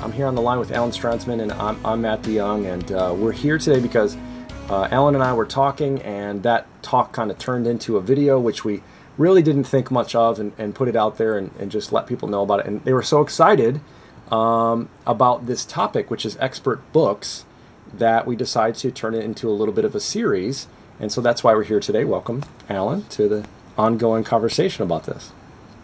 I'm here on the line with Alan Stransman, and I'm Matt DeYoung, and we're here today because Alan and I were talking, and that talk kind of turned into a video, which we really didn't think much of, and put it out there and just let people know about it. And they were so excited about this topic, which is expert books, that we decided to turn it into a little bit of a series. And so that's why we're here today. Welcome, Alan, to the ongoing conversation about this.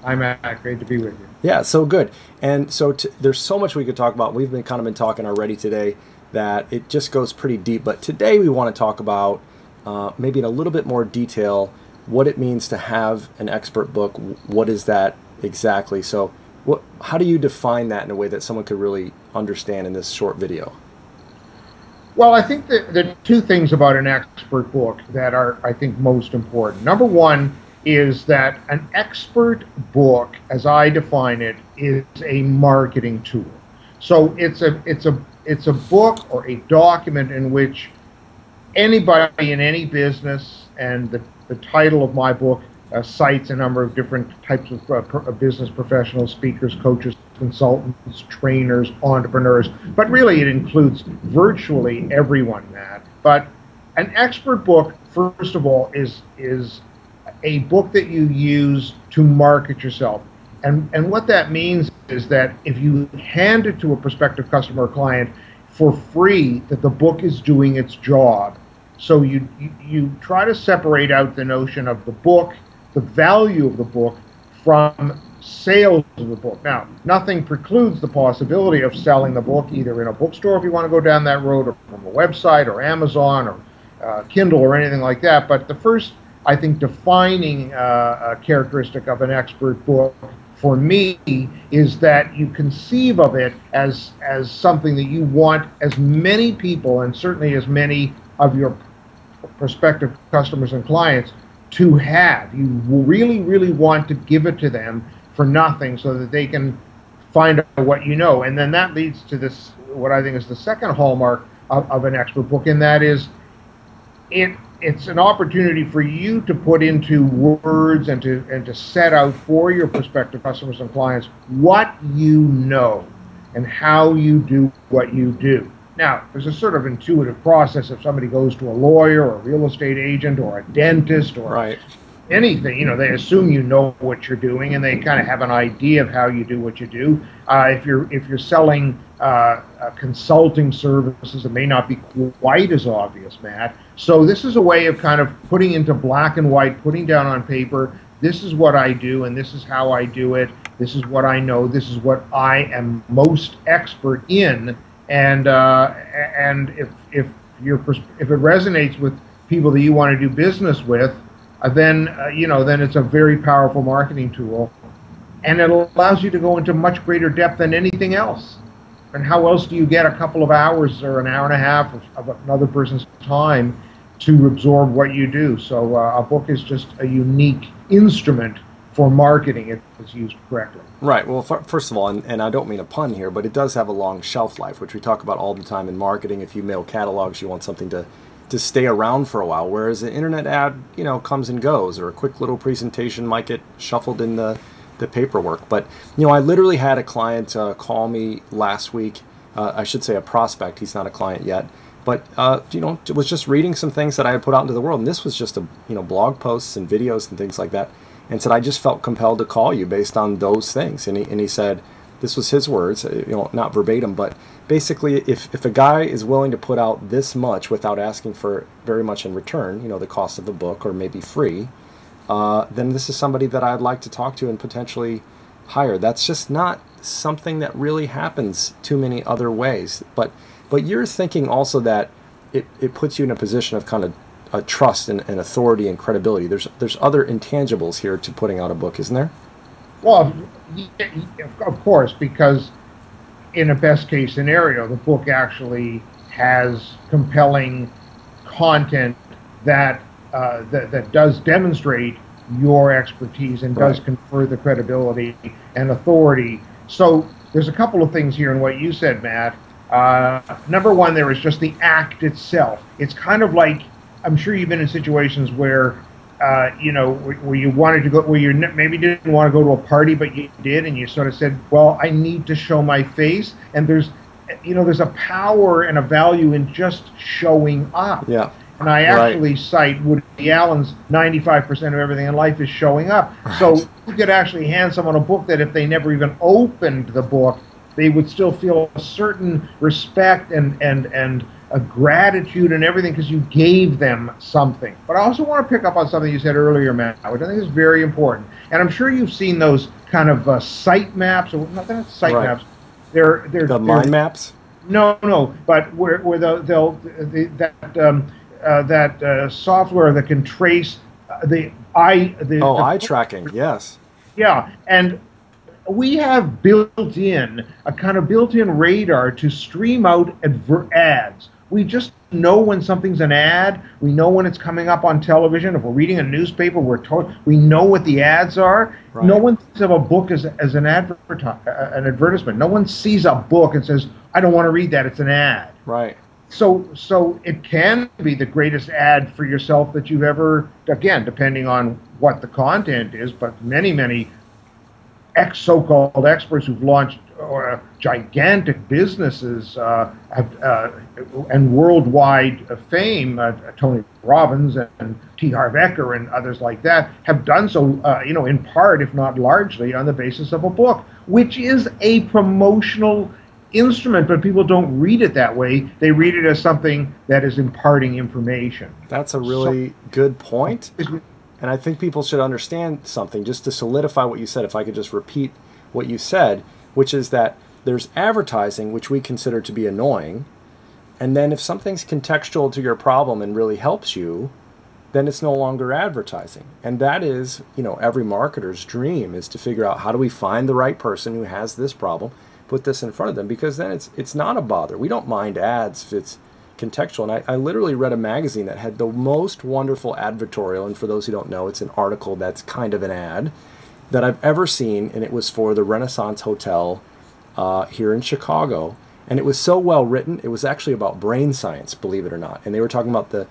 Hi, Matt. Great to be with you. Yeah, so good. And so there's so much we could talk about. We've been talking already today that it just goes pretty deep. But today we want to talk about maybe in a little bit more detail what it means to have an expert book. What is that exactly? So how do you define that in a way that someone could really understand in this short video? Well, I think that there are two things about an expert book that are, I think, most important. Number one is that an expert book, as I define it, is a marketing tool. So it's a book or a document in which anybody in any business, and the title of my book cites a number of different types of business professionals, speakers, coaches, consultants, trainers, entrepreneurs, but really it includes virtually everyone, Matt. But an expert book, first of all, is a book that you use to market yourself. And what that means is that if you hand it to a prospective customer or client for free, that the book is doing its job. So you try to separate out the notion of the book, the value of the book, from sales of the book. Now, nothing precludes the possibility of selling the book either in a bookstore if you want to go down that road, or from a website or Amazon or Kindle or anything like that. But the first, I think, defining characteristic of an expert book for me is that you conceive of it as something that you want as many people, and certainly as many of your prospective customers and clients, to have. You really, really want to give it to them for nothing so that they can find out what you know. And then that leads to this, what I think is the second hallmark of an expert book, and that is it's an opportunity for you to put into words and to set out for your prospective customers and clients what you know and how you do what you do. Now, there's a sort of intuitive process if somebody goes to a lawyer or a real estate agent or a dentist or anything, they assume you know what you're doing, and they kind of have an idea of how you do what you do. If you're selling consulting services, it may not be quite as obvious, Matt. So this is a way of kind of putting into black and white, putting down on paper, this is what I do, and this is how I do it. This is what I know. This is what I am most expert in. And if it resonates with people that you want to do business with, then it's a very powerful marketing tool, and it allows you to go into much greater depth than anything else. And how else do you get a couple of hours or an hour and a half of another person's time to absorb what you do? So a book is just a unique instrument for marketing if it's used correctly. Right. Well, first of all, and I don't mean a pun here, but it does have a long shelf life, which we talk about all the time in marketing. If you mail catalogs, you want something to stay around for a while, whereas an internet ad, comes and goes, or a quick little presentation might get shuffled in the paperwork. But, I literally had a client call me last week. I should say a prospect. He's not a client yet. But, was just reading some things that I had put out into the world. And this was just blog posts and videos and things like that. And said, I just felt compelled to call you based on those things. And he said, this was his words, not verbatim, but basically if a guy is willing to put out this much without asking for very much in return, the cost of the book or maybe free, then this is somebody that I'd like to talk to and potentially hire. That's just not something that really happens too many other ways. But you're thinking also that it puts you in a position of kind of trust and authority and credibility. There's other intangibles here to putting out a book, isn't there? Well, of course, because in a best case scenario, the book actually has compelling content that does demonstrate your expertise and does confer the credibility and authority. So there's a couple of things here in what you said, Matt. Number one, there is just the act itself. It's kind of like, I'm sure you've been in situations where where you wanted to go, where you maybe didn't want to go to a party, but you did, and you sort of said, well, I need to show my face. And there's a power and a value in just showing up. Yeah. And I actually cite Woody Allen's 95% of everything in life is showing up. Right. So you could actually hand someone a book that if they never even opened the book, they would still feel a certain respect and a gratitude and everything because you gave them something. But I also want to pick up on something you said earlier, Matt, which I think is very important. And I'm sure you've seen those kind of site maps, or not that site maps. They're the mind maps. No, but where that software that can trace eye tracking. Yes. Yeah, and we have built-in a kind of built-in radar to stream out ads. We just know when something's an ad. We know when it's coming up on television. If we're reading a newspaper, we know what the ads are. Right. No one thinks of a book as an advertisement. No one sees a book and says, "I don't want to read that. It's an ad." Right. So it can be the greatest ad for yourself that you've ever, again, depending on what the content is, but many so-called experts who've launched gigantic businesses and worldwide fame, Tony Robbins and T. Harv Eker and others like that, have done so, in part, if not largely, on the basis of a book, which is a promotional instrument, but people don't read it that way. They read it as something that is imparting information. That's a really good point. And I think people should understand something, just to solidify what you said, if I could just repeat what you said, which is that there's advertising, which we consider to be annoying, and then if something's contextual to your problem and really helps you, then it's no longer advertising. And that is, every marketer's dream, is to figure out how do we find the right person who has this problem, put this in front of them, because then it's not a bother. We don't mind ads if it's contextual. And I literally read a magazine that had the most wonderful advertorial, and for those who don't know, it's an article that's kind of an ad that I've ever seen, and it was for the Renaissance Hotel here in Chicago, and it was so well written. It was actually about brain science, believe it or not, and they were talking about the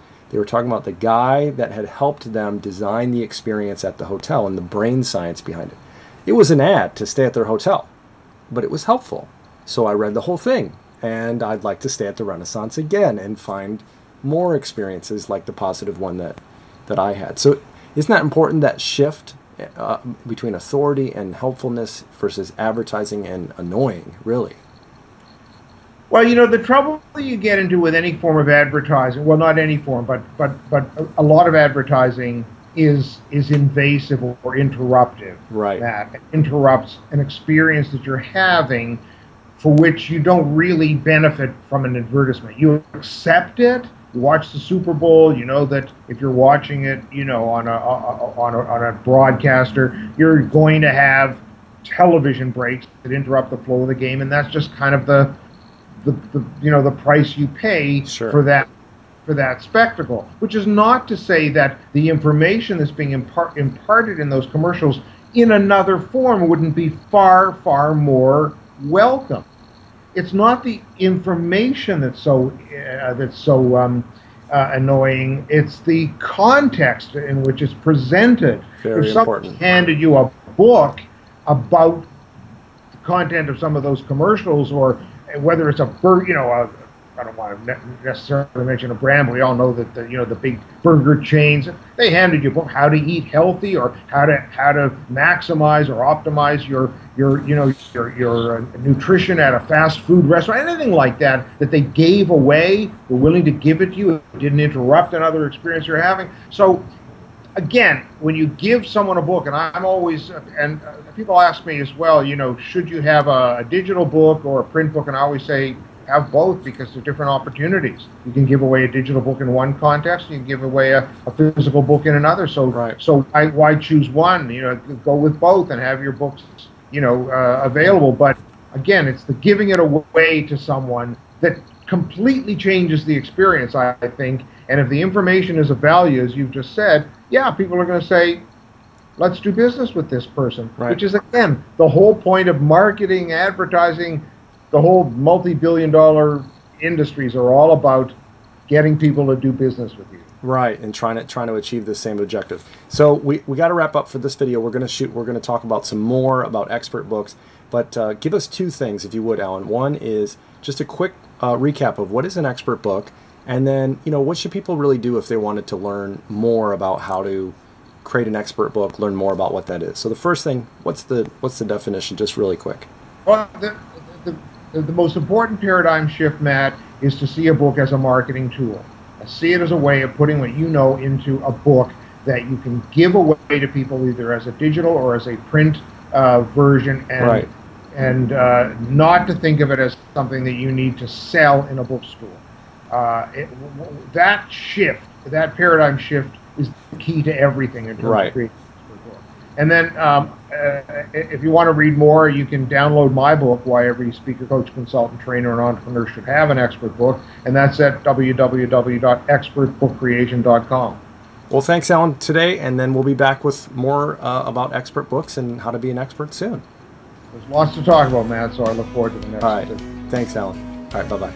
guy that had helped them design the experience at the hotel and the brain science behind it. It was an ad to stay at their hotel, but it was helpful. So I read the whole thing, and I'd like to stay at the Renaissance again and find more experiences like the positive one that I had. So isn't that important, that shift between authority and helpfulness versus advertising and annoying, really? Well, the trouble you get into with any form of advertising, well, not any form, but a lot of advertising is invasive or interruptive. Right. That interrupts an experience that you're having, for which you don't really benefit from an advertisement. You accept it. You watch the Super Bowl. You know that if you're watching it, on a broadcaster, you're going to have television breaks that interrupt the flow of the game, and that's just kind of the price you pay for that spectacle. Which is not to say that the information that's being imparted in those commercials in another form wouldn't be far, far more welcome. It's not the information that's so annoying. It's the context in which it's presented. Very if someone important. handed you a book about the content of some of those commercials, or whether it's I don't want to necessarily mention a brand, but we all know that the big burger chains, they handed you a book, how to eat healthy, or how to maximize or optimize your nutrition at a fast food restaurant, anything like that they gave away, were willing to give it to you. It didn't interrupt another experience you're having. So again, when you give someone a book, and I'm always, and people ask me as well, should you have a digital book or a print book? And I always say, have both, because they're different opportunities. You can give away a digital book in one context, you can give away a physical book in another. So, right. So why choose one? Go with both and have your books, available. But again, it's the giving it away to someone that completely changes the experience, I think. And if the information is of value, as you've just said, yeah, people are going to say, let's do business with this person. Right. Which is, again, the whole point of marketing, advertising. The whole multi-billion-dollar industries are all about getting people to do business with you. Right, and trying to achieve the same objective. So we got to wrap up for this video. We're going to talk about some more about expert books, but give us two things if you would, Alan. One is just a quick recap of what is an expert book, and then what should people really do if they wanted to learn more about how to create an expert book, learn more about what that is. So the first thing, what's the definition, just really quick? Well, the most important paradigm shift, Matt, is to see a book as a marketing tool. See it as a way of putting what you know into a book that you can give away to people either as a digital or as a print version, and right. and not to think of it as something that you need to sell in a bookstore. That shift, that paradigm shift, is the key to everything in terms right. of creating an expert book. And then if you want to read more, you can download my book, Why Every Speaker, Coach, Consultant, Trainer, and Entrepreneur Should Have an Expert Book, and that's at www.expertbookcreation.com. Well, thanks, Alan, today, and then we'll be back with more about expert books and how to be an expert soon. There's lots to talk about, Matt, so I look forward to the next All right. one. Thanks, Alan. All right, bye-bye.